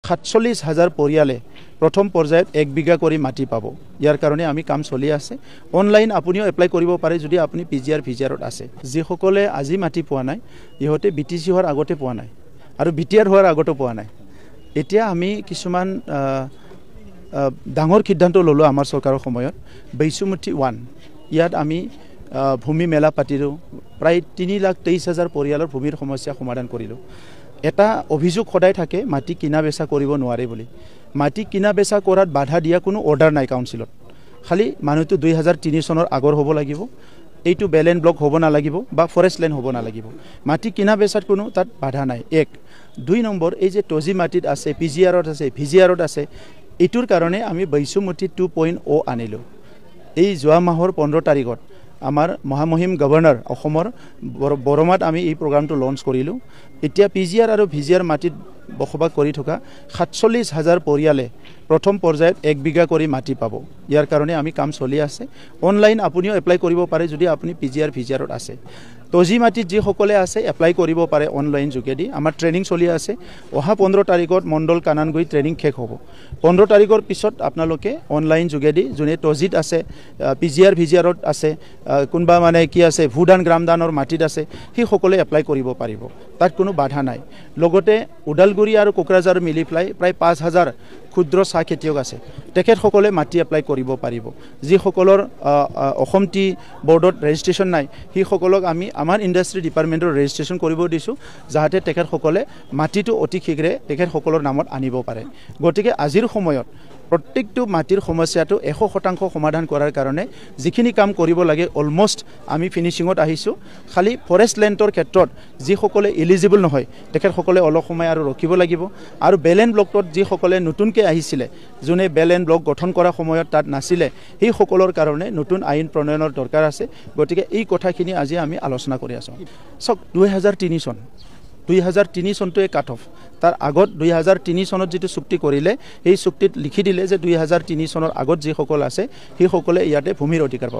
47,000 পৰিয়ালে প্ৰথম পৰ্যায়ত 1 বিঘা কৰি মাটি পাব। ইয়াৰ কাৰণে আমি কাম চলি আছে। অনলাইন আপুনিও এপ্লাই কৰিব পাৰে যদি আপুনি পিজিআৰ ভিজিআৰত আছে। যিসকলে আজি মাটি পোৱা নাই ইহঁতে বিটিসি হোৱাৰ আগতে পোৱা নাই আৰু বিটিআৰ হোৱাৰ আগতে পোৱা নাই। এতিয়া আমি কিছুমান ডাঙৰ সিদ্ধান্ত ললো আমাৰ চৰকাৰৰ সময়ত। বৈশুমতি 1 ইয়াত আমি ভূমি মেলা পাতিলোঁ। প্ৰায় 3,23,000 পৰিয়ালৰ ভূমিৰ সমস্যা সমাধান কৰিলোঁ। এটা অভিযোগ সদায় থাকে মাটি কিনা বেচা কৰিব নোৱাৰে বুলি। মাটি কিনা বেচা কৰাত বাধা দিয়া কোনো অৰ্ডাৰ নাই কাউন্সিলত। খালি মানুহটো 2003 চনৰ আগৰ হ'ব লাগিব, এইটো বেলেণ্ড ব্লক হ'ব নালাগিব বা ফৰেষ্ট লেণ্ড হ'ব নালাগিব। মাটি কিনা বেচাত কোনো তাত বাধা নাই। 1 2 নম্বৰ এই যে টজি মাটিত আছে, পিজিআৰত আছে, ভিজিআৰত আছে, এইটোৰ কাৰণে আমি বৈশুমতি 2.0 আনিলোঁ। এই যোৱা মাহৰ 15 তাৰিখত আমাৰ মহামহিম গভৰ্ণৰ অসমৰ বৰমাত আমি এই প্ৰগ্ৰামটো লঞ্চ কৰিলোঁ। এতিয়া পিজিআৰ আৰু ভিজিআৰ মাটিত বসবাস কৰি থকা 47,000 পৰিয়ালে প্ৰথম পৰ্যায়ত 1 বিঘা কৰি মাটি পাব। ইয়াৰ কাৰণে আমি কাম চলি আছে। অনলাইন আপুনিও এপ্লাই কৰিব পাৰে যদি আপুনি পিজিআৰ ভিজিআৰত আছে। টজি মাটিত যিসকলে আছে এপ্লাই কৰিব পাৰে অনলাইন যোগেদি। আমাৰ ট্ৰেইনিং চলি আছে। অহা 15 তাৰিখত মণ্ডল কানানগুৰি ট্ৰেইনিং শেষ হ'ব। 15 তাৰিখৰ পিছত আপোনালোকে অনলাইন যোগেদি যোনে টজিত আছে, পিজিআৰ ভিজিআৰত আছে, কোনোবা মানে কি আছে ভূদান গ্ৰামদানৰ মাটিত আছে, সেইসকলে এপ্লাই কৰিব পাৰিব। তাত কোনো বাধা নাই। লগতে ওদালগুৰি আৰু কোকৰাঝাৰ মিলি পেলাই প্ৰায় 5,000 ক্ষুদ্ৰ চাহ খেতিয়ক আছে। তেখেতসকলে মাটি এপ্লাই কৰিব পাৰিব। যিসকলৰ অসম টি বৰ্ডত ৰেজিষ্ট্ৰেশ্যন নাই সেইসকলক আমি আমাৰ ইণ্ডাষ্ট্ৰি ডিপাৰ্টমেণ্টৰ ৰেজিষ্ট্ৰেশ্যন কৰিব দিছোঁ, যাতে তেখেতসকলে মাটিটো অতি শীঘ্ৰে তেখেতসকলৰ নামত আনিব পাৰে। গতিকে আজিৰ সময়ত প্ৰত্যেকটো মাটিৰ সমস্যাটো 100% সমাধান কৰাৰ কাৰণে যিখিনি কাম কৰিব লাগে অলমষ্ট আমি ফিনিচিঙত আহিছোঁ। খালি ফৰেষ্ট লেণ্ডৰ ক্ষেত্ৰত যিসকলে এলিজিবল নহয় তেখেতসকলে অলপ সময় আৰু ৰখিব লাগিব। আৰু বেলেণ্ড ব্লকত যিসকলে নতুনকৈ আহিছিলে, যোনে বেলেণ্ড ব্লক গঠন কৰা সময়ত তাত নাছিলে, সেইসকলৰ কাৰণে নতুন আইন প্ৰণয়নৰ দৰকাৰ আছে। গতিকে এই কথাখিনি আজি আমি আলোচনা কৰি আছোঁ। চাওক 2003 চনটোৱে কাট অফ। তাৰ আগত 2003 চনত যিটো চুক্তি কৰিলে সেই চুক্তিত লিখি দিলে যে 2003 চনৰ আগত যিসকল আছে সেইসকলে ইয়াতে ভূমিৰ অধিকাৰ পাব।